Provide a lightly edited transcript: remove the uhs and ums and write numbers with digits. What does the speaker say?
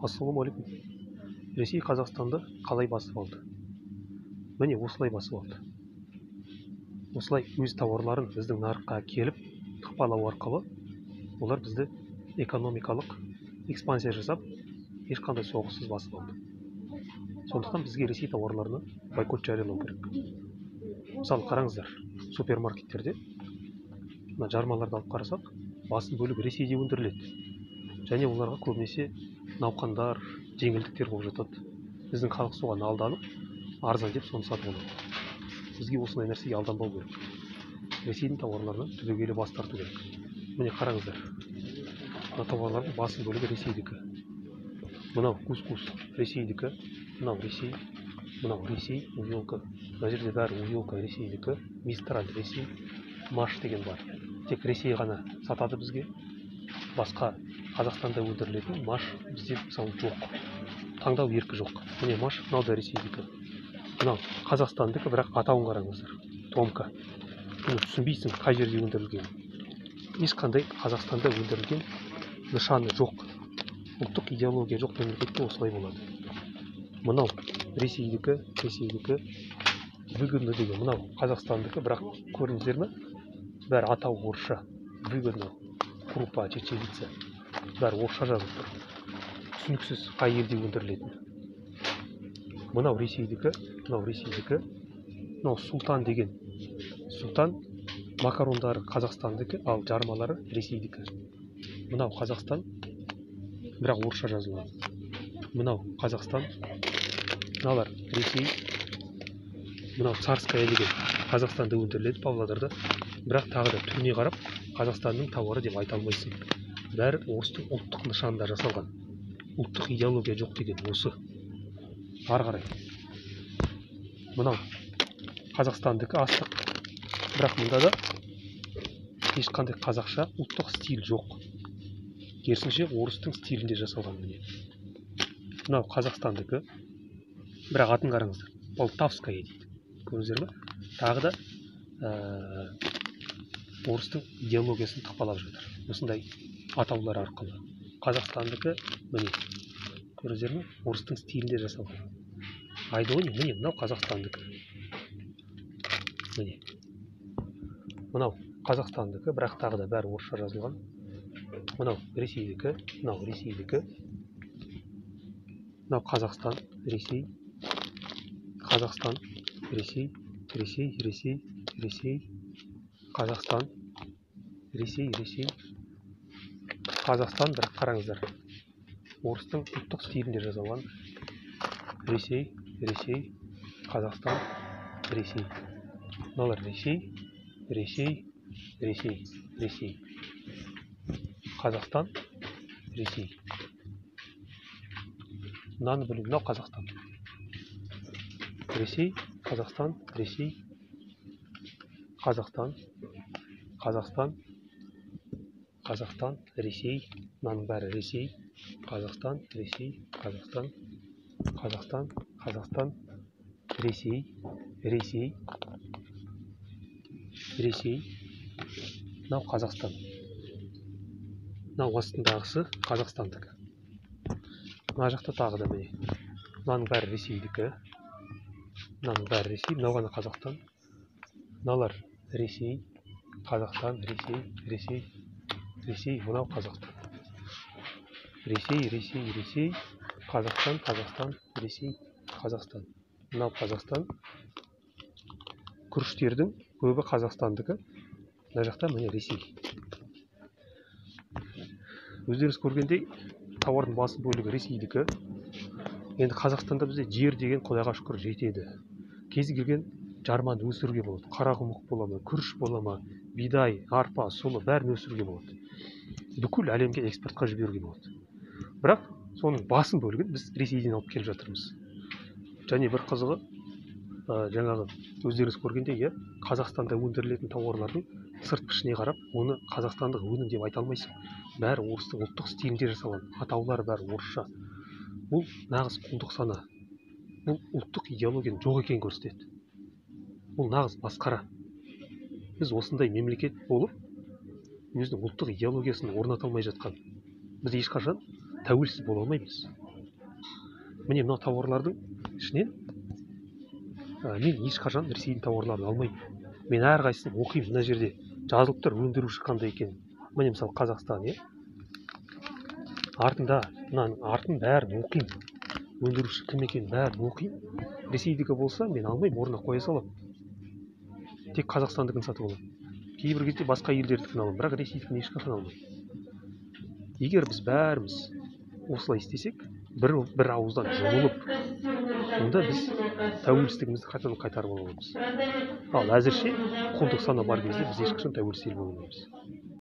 Ассалаумағалейкум. Ресей Қазақстанды қалай басып алды? Міне осылай басып алды. Осылай өз тауарларын біздің нарыққа келіп тықпалау арқылы олар бізді экономикалық экспансия жасап, ешқандай соғыссыз басып алды. Сондықтан бізге Ресей тауарларына бойкот жариялау керек. Мысалы қараңыздар, супермаркеттерде мына жармаларды алып қарасақ, басым бөлігі Ресейде өндіріледі. Және оларға көбінесе науқандар, жеңілдіктер болып жатады. Біздің халық соған алданып, арзан деп соны сатып алады. Бізге осындай нәрсеге алданбау керек. Ресейдің тауарларынан түбегейлі бас тарту керек. Міне қараңыздар, мына тауарлардың басым бөлігі Ресейдікі. Мынау кускус Ресейдікі, мынау Ресей, мынау Ресей, увелка. Мына жерде бәрі увелка Ресейдікі, Мистраль Ресей, Маш деген бар. Тек Ресей ғана сатады бізге. Басқа Қазақстанда өндірілетін Маш бізде мысалы жоқ. Таңдау еркі жоқ. Міне Маш, мынау да Ресейдікі. Мынау Қазақстандікі, бірақ атауын қараңыздар. Томка. Бұны түсінбейсің қай жерде өндірілген. Ешқандай Қазақстанда өндірілген нышаны жоқ. Ұлттық идеология жоқ мемлекетте осылай болады. Мынау Ресейдікі, выгодно деген. Мынау Қазақстандікі, бірақ көрдіңіздер ме? Бәрі атау орысша. Выгодно, крупа, чечевица. Бәрі орысша жазып тұр. Түсініксіз қай елде өндірілетін. Мынау Ресейдікі, мынау Султан деген. Султан макарондары Қазақстандікі, ал жармалары Ресейдікі. Мынау Қазақстан, бірақ орысша жазылады. Мынау Қазақстан, мыналар Ресей. Мынау Царская деген Қазақстанда өндіріледі, Павлодарда. Бірақ тағы да түріне қарап, Қазақстанның тауары деп айта алмайсың. Бәрі орыстың ұлттық нышанында жасалған. Ұлттық идеология жоқ деген осы. Ары қарай. Мынау Қазақстандікі астық. Бірақ мұнда да ешқандай қазақша ұлттық стиль жоқ. Керісінше орыстың стилінде жасалған міне. Мынау Қазақстандікі. Бірақ атын қараңыздар. Полтавская дейді. Көрдіңіздер ме? Тағы да орыстың идеологиясын тықпалап жатыр. Осындай атаулар арқылы. Қазақстандікі міне. Көрдіңіздер ме? Орыстың стилінде жасалған. Айдони, міне, мынау Қазақстандікі. Міне. Мынау Қазақстандікі, бірақ тағы да бәрі орысша жазылған. Мынау Ресейдікі, Мынау Қазақстан, Ресей. Қазақстан, Ресей. Қазақстан, Ресей. Қазақстан, бірақ қараңыздар. Орыстың ұлттық стилінде жазылған. Ресей, Қазақстан, Ресей. Мыналар Ресей. Қазақстан, Ресей. Мынаны білу, мынау Қазақстан. Ресей, Қазақстан, Ресей. Қазақстан, Ресей. Мынаның бәрі Ресей. Қазақстан, Ресей. Мынау Қазақстан. Мынау астындағысы Қазақстандікі. Мына жақта тағы да міне. Мынаның бәрі Ресейдікі. Мынаның бәрі Ресей. Мынау ғана Қазақстан. Мыналар Ресей. Қазақстан, Ресей. Мынау Қазақстан. Ресей. Қазақстан, Ресей. Қазақстан. Мынау Қазақстан. Күріштердің көбі Қазақстандікі. Мына жақта міне Ресей. Өздеріңіз көргендей, тауардың басым бөлігі Ресейдікі. Енді Қазақстанда бізде жер деген Құдайға шүкір жетеді. Кез келген жарманы өсіруге болады. Қарақұмық бола ма, күріш бола ма, бидай, арпа, сұлы бәрін өсіруге болады. Бүкіл әлемге экспортқа жіберуге болады. Бірақ соның басым бөлігін біз Ресейден алып келіп жатырмыз. Және бір қызығы, жаңағы өздеріңіз көргендей, Қазақстанда өндірілетін тауарлардың сырт пішіне қарап, оны қазақстандық өнім деп айта алмайсың. Бәрі орыстың ұлттық стилінде жасалған. Атаулары бәрі орысша. Бұл нағыз құлдық сана. Бұл ұлттық идеологияның жоқ екенін көрсетеді. Бұл нағыз масқара. Біз осындай мемлекет болып, өзінің ұлттық идеологиясын орната алмай жатқан. Біз ешқашан тәуелсіз бола алмаймыз. міне мына тауарлардың ішінен мен ешқашан Ресейдің тауарларын алмаймын. Мен әрқайсысын оқимын. Мына жерде жазылып тұр өндіруші қандай екенін. Міне мысалы Қазақстан, артында мынаның артын бәрін оқимын. Өндіруші кім екенін бәрін оқимын. Ресейдікі болса мен алмаймын, орнына қоя саламын. Тек Қазақстандікін сатып аламын. Кейбір кезде басқа елдердікін аламын, бірақ Ресейдікін ешқашан алмаймын. Егер біз бәріміз осылай істесек, бір ауыздан жұмылып, онда біз тәуелсіздігімізді қайтадан қайтарып аламыз. Ал әзірше құлдық сана бар кезде біз ешқашан тәуелсіз ел бола алмаймыз.